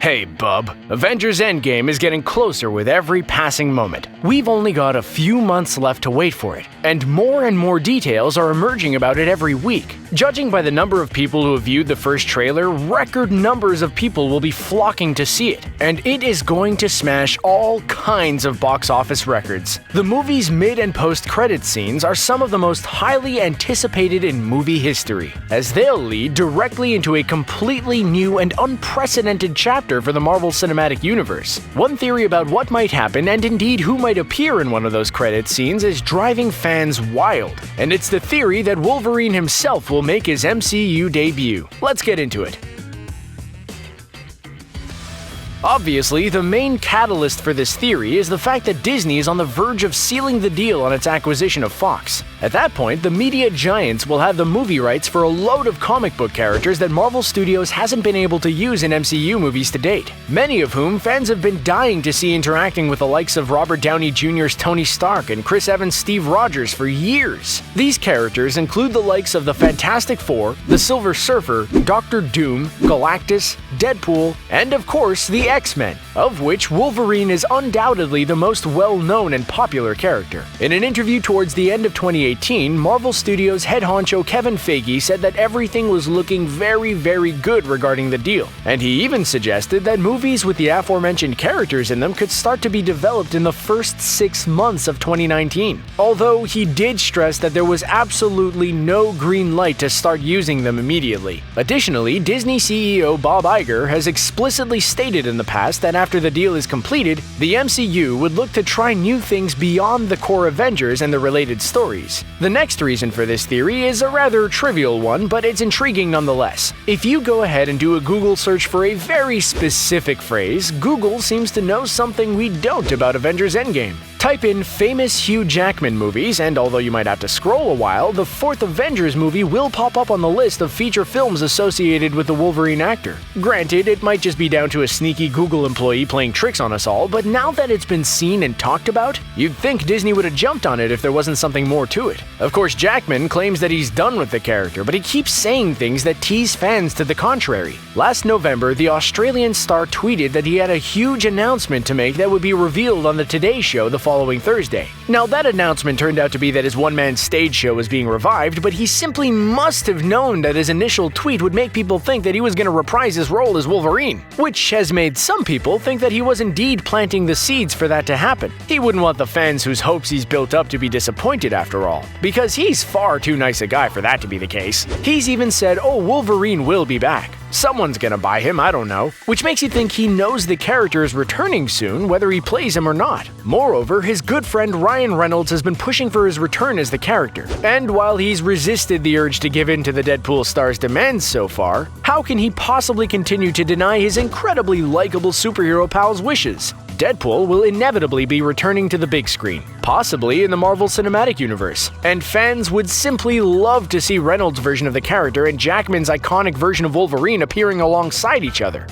Hey, bub. Avengers Endgame is getting closer with every passing moment. We've only got a few months left to wait for it, and more details are emerging about it every week. Judging by the number of people who have viewed the first trailer, record numbers of people will be flocking to see it, and it is going to smash all kinds of box office records. The movie's mid and post-credit scenes are some of the most highly anticipated in movie history, as they'll lead directly into a completely new and unprecedented chapter for the Marvel Cinematic Universe. One theory about what might happen, and indeed who might appear in one of those credit scenes, is driving fans wild, and it's the theory that Wolverine himself will make his MCU debut. Let's get into it. Obviously, the main catalyst for this theory is the fact that Disney is on the verge of sealing the deal on its acquisition of Fox. At that point, the media giants will have the movie rights for a load of comic book characters that Marvel Studios hasn't been able to use in MCU movies to date, many of whom fans have been dying to see interacting with the likes of Robert Downey Jr.'s Tony Stark and Chris Evans' Steve Rogers for years. These characters include the likes of the Fantastic Four, the Silver Surfer, Doctor Doom, Galactus, Deadpool, and of course the X-Men, of which Wolverine is undoubtedly the most well-known and popular character. In an interview towards the end of 2018, Marvel Studios head honcho Kevin Feige said that everything was looking very good regarding the deal, and he even suggested that movies with the aforementioned characters in them could start to be developed in the first 6 months of 2019, although he did stress that there was absolutely no green light to start using them immediately. Additionally, Disney CEO Bob Iger has explicitly stated in the past that after the deal is completed, the MCU would look to try new things beyond the core Avengers and the related stories. The next reason for this theory is a rather trivial one, but it's intriguing nonetheless. If you go ahead and do a Google search for a very specific phrase, Google seems to know something we don't about Avengers Endgame. Type in famous Hugh Jackman movies, and although you might have to scroll a while, the fourth Avengers movie will pop up on the list of feature films associated with the Wolverine actor. Granted, it might just be down to a sneaky Google employee playing tricks on us all, but now that it's been seen and talked about, you'd think Disney would have jumped on it if there wasn't something more to it. Of course, Jackman claims that he's done with the character, but he keeps saying things that tease fans to the contrary. Last November, the Australian star tweeted that he had a huge announcement to make that would be revealed on the Today Show the following Thursday. Now, that announcement turned out to be that his one-man stage show was being revived, but he simply must have known that his initial tweet would make people think that he was going to reprise his role as Wolverine, which has made some people think that he was indeed planting the seeds for that to happen. He wouldn't want the fans whose hopes he's built up to be disappointed after all, because he's far too nice a guy for that to be the case. He's even said, "Oh, Wolverine will be back. Someone's gonna buy him, I don't know," which makes you think he knows the character is returning soon, whether he plays him or not. Moreover, his good friend Ryan Reynolds has been pushing for his return as the character, and while he's resisted the urge to give in to the Deadpool star's demands so far, how can he possibly continue to deny his incredibly likable superhero pal's wishes? Deadpool will inevitably be returning to the big screen, possibly in the Marvel Cinematic Universe, and fans would simply love to see Reynolds' version of the character and Jackman's iconic version of Wolverine appearing alongside each other.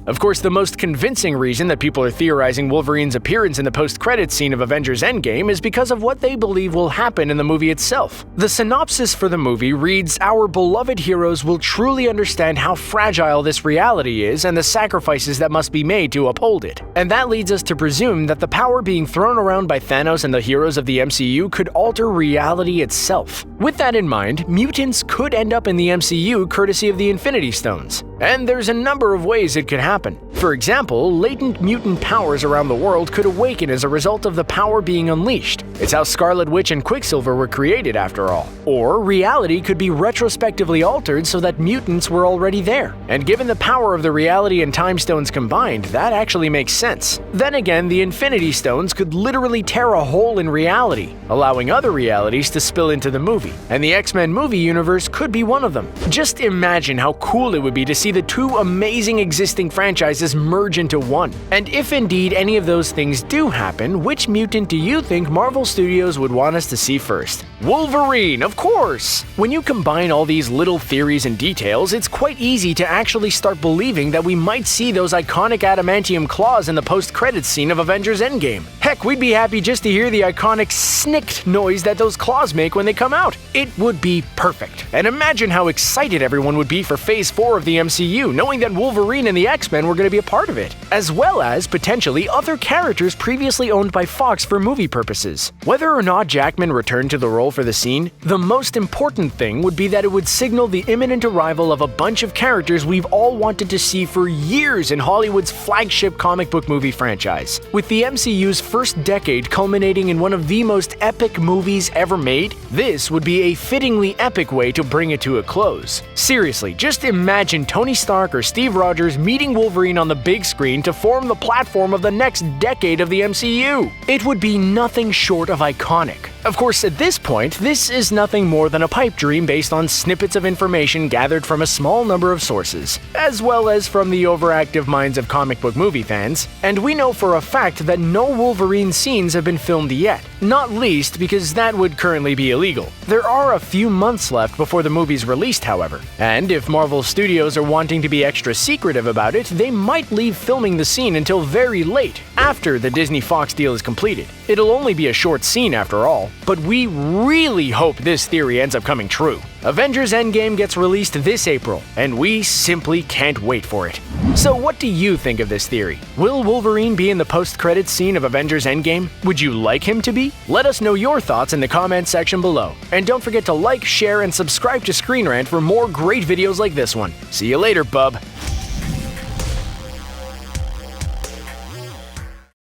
Of course, the most convincing reason that people are theorizing Wolverine's appearance in the post-credits scene of Avengers Endgame is because of what they believe will happen in the movie itself. The synopsis for the movie reads, "Our beloved heroes will truly understand how fragile this reality is and the sacrifices that must be made to uphold it." And that leads us to presume that the power being thrown around by Thanos and the heroes of the MCU could alter reality itself. With that in mind, mutants could end up in the MCU courtesy of the Infinity Stones. And there's a number of ways it could happen. For example, latent mutant powers around the world could awaken as a result of the power being unleashed. It's how Scarlet Witch and Quicksilver were created, after all. Or reality could be retrospectively altered so that mutants were already there. And given the power of the reality and time stones combined, that actually makes sense. Then again, the Infinity Stones could literally tear a hole in reality, allowing other realities to spill into the movie. And the X-Men movie universe could be one of them. Just imagine how cool it would be to see the two amazing existing franchises merge into one. And if indeed any of those things do happen, which mutant do you think Marvel Studios would want us to see first? Wolverine, of course! When you combine all these little theories and details, it's quite easy to actually start believing that we might see those iconic adamantium claws in the post-credits scene of Avengers Endgame. Heck, we'd be happy just to hear the iconic snicked noise that those claws make when they come out. It would be perfect. And imagine how excited everyone would be for Phase 4 of the MCU, knowing that Wolverine and the X-Men were going to be a part of it, as well as potentially other characters previously owned by Fox for movie purposes. Whether or not Jackman returned to the role for the scene, the most important thing would be that it would signal the imminent arrival of a bunch of characters we've all wanted to see for years in Hollywood's flagship comic book movie franchise. With the MCU's first decade culminating in one of the most epic movies ever made, this would be a fittingly epic way to bring it to a close. Seriously, just imagine Tony Stark or Steve Rogers meeting Wolverine on the big screen to form the platform of the next decade of the MCU. It would be nothing short of iconic. Of course, at this point, this is nothing more than a pipe dream based on snippets of information gathered from a small number of sources, as well as from the overactive minds of comic book movie fans, and we know for a fact that no Wolverine scenes have been filmed yet, not least because that would currently be illegal. There are a few months left before the movie's released, however, and if Marvel Studios are wanting to be extra secretive about it, they might leave filming the scene until very late, after the Disney-Fox deal is completed. It'll only be a short scene after all, but we really hope this theory ends up coming true. Avengers Endgame gets released this April, and we simply can't wait for it. So what do you think of this theory? Will Wolverine be in the post-credits scene of Avengers Endgame? Would you like him to be? Let us know your thoughts in the comments section below. And don't forget to like, share, and subscribe to ScreenRant for more great videos like this one. See you later, bub!